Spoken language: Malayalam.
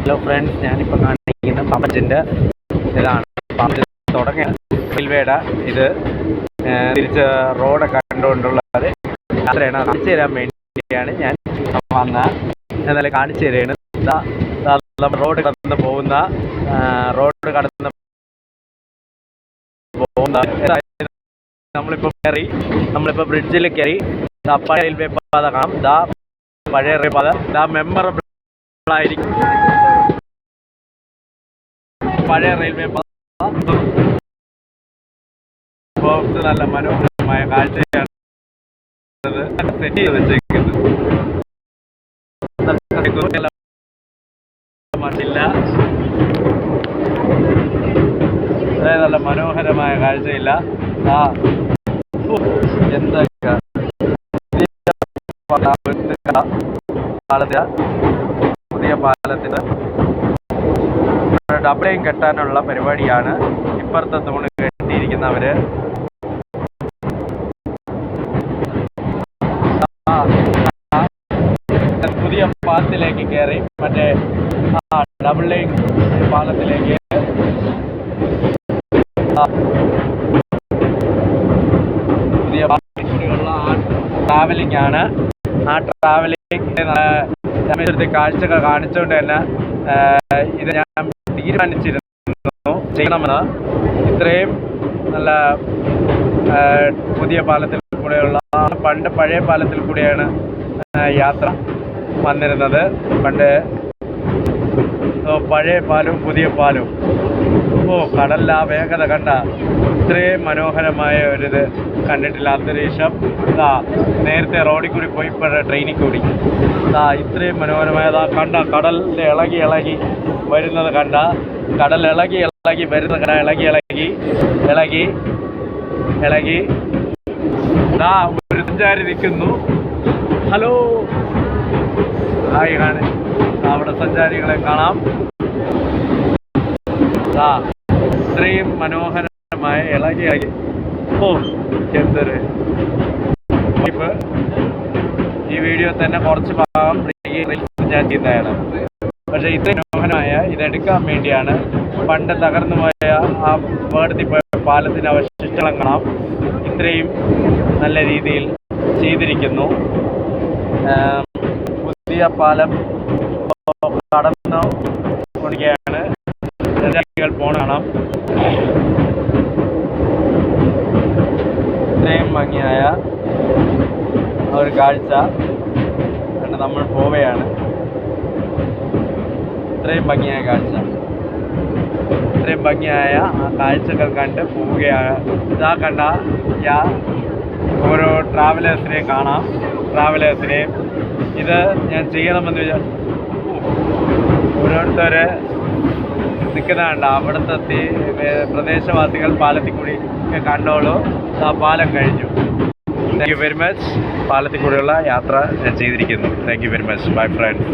ഹലോ ഫ്രണ്ട്സ്, ഞാനിപ്പോൾ കാണിക്കുന്ന പാപ്പച്ചിൻ്റെ ഇതാണ്. പാപ്പച്ചി തുടങ്ങിയ റെയിൽവേയുടെ ഇത് തിരിച്ച് റോഡ് കണ്ടുകൊണ്ടുള്ളത് യാത്രയാണ്. കാണിച്ചു തരാൻ വേണ്ടിയാണ് ഞാൻ എന്നാലും കാണിച്ചു തരികയാണ്. റോഡ് കടന്ന് പോകുന്ന നമ്മളിപ്പോൾ ബ്രിഡ്ജിൽ കയറി പഴയ റെയിൽവേ പാത കാണാം. പഴയ റെയിൽവേ പാത മെമ്മറബിൾ ആയിരിക്കും. പഴയ റെയിൽവേ പാത നല്ല മനോഹരമായ കാഴ്ചയാണ് സെറ്റ് ചെയ്ത് വെച്ചേക്കുന്നത്. മണ്ണില്ല, നല്ല മനോഹരമായ കാഴ്ചയില്ല. എന്തൊക്കെ പുതിയ പാലത്തിന് ഡബിളയും കെട്ടാനുള്ള പരിപാടിയാണ്. ഇപ്പുറത്തെ തൂണ് കെട്ടിയിരിക്കുന്നവര് പുതിയ പാലത്തിലേക്ക് കയറി മറ്റേ ഡബിൾ ലൈൻ പാലത്തിലേക്ക് പുതിയ പാലത്തിലുള്ള ട്രാവലിംഗ് ആണ്. ആ ട്രാവലിംഗ് കാഴ്ചകൾ കാണിച്ചുകൊണ്ട് തന്നെ ഇത് ഞാൻ തീരുമാനിച്ചിരുന്നു ചെയ്യണമെന്ന്. ഇത്രയും നല്ല പുതിയ പാലത്തിൽ കൂടെയുള്ള പണ്ട് പഴയ പാലത്തിൽ കൂടെയാണ് യാത്ര വന്നിരുന്നത്. പണ്ട് പഴയ പാലും പുതിയ പാലും കടലിൽ ആ വേഗത കണ്ട ഇത്രയും മനോഹരമായ ഒരിത് കണ്ടിട്ടില്ല. അന്തരീക്ഷം നേരത്തെ റോഡിൽ കൂടി പോയി ട്രെയിനിൽ കൂടി ഇത്രയും മനോഹരമായതാ കണ്ട. കടലിൽ ഇളകി വരുന്നത് കണ്ട. കടൽ ഇളകി വരുന്നത് കണ്ട. ഇളകി ഒരു സഞ്ചാരി നിൽക്കുന്നു. ഹലോ ഹായ് കാണെ. അവിടെ സഞ്ചാരികളെ കാണാം. ഇത്രയും മനോഹരമായ ഇളകി എന്തൊരു ഈ വീഡിയോ തന്നെ കുറച്ച് ഭാഗം ഞാൻ ചെയ്യുന്നതാണ്. പക്ഷേ ഇത്രയും മനോഹരമായ ഇതെടുക്കാൻ വേണ്ടിയാണ് പണ്ട് തകർന്നു പോയ ആ അപകടത്തിൽ പോയ പാലത്തിന് അവശിഷ്ടങ്ങൾ കാണാം. ഇത്രയും നല്ല രീതിയിൽ ചെയ്തിരിക്കുന്നു. പുതിയ പാലം കടന്നു കൊണ്ടിരിക്കുകയാണ്. സഞ്ചാരികൾ കാണാം. ഇത്രയും ഭംഗിയായ ഒരു കാഴ്ച കണ്ട് നമ്മൾ പോവുകയാണ്. ഇത്രയും ഭംഗിയായ കാഴ്ച, ഇത്രയും ഭംഗിയായ ആ കാഴ്ചകൾ കണ്ട് പോവുകയാണ്. ഇതാ കണ്ട ഓരോ ട്രാവലേഴ്സിനെയും കാണാം. ട്രാവലേഴ്സിനെയും ഇത് ഞാൻ ചെയ്യണമെന്ന് ഓരോരുത്തർ നിൽക്കുന്നതുണ്ട്. അവിടുത്തെ പ്രദേശവാസികൾ പാലത്തിൽ കൂടി കണ്ടോളൂ. ആ പാലം കഴിഞ്ഞു. Thank you very much. പാലത്തിൽ കൂടെയുള്ള യാത്ര ഞാൻ ചെയ്തിരിക്കുന്നു. Thank you very much. Bye friends.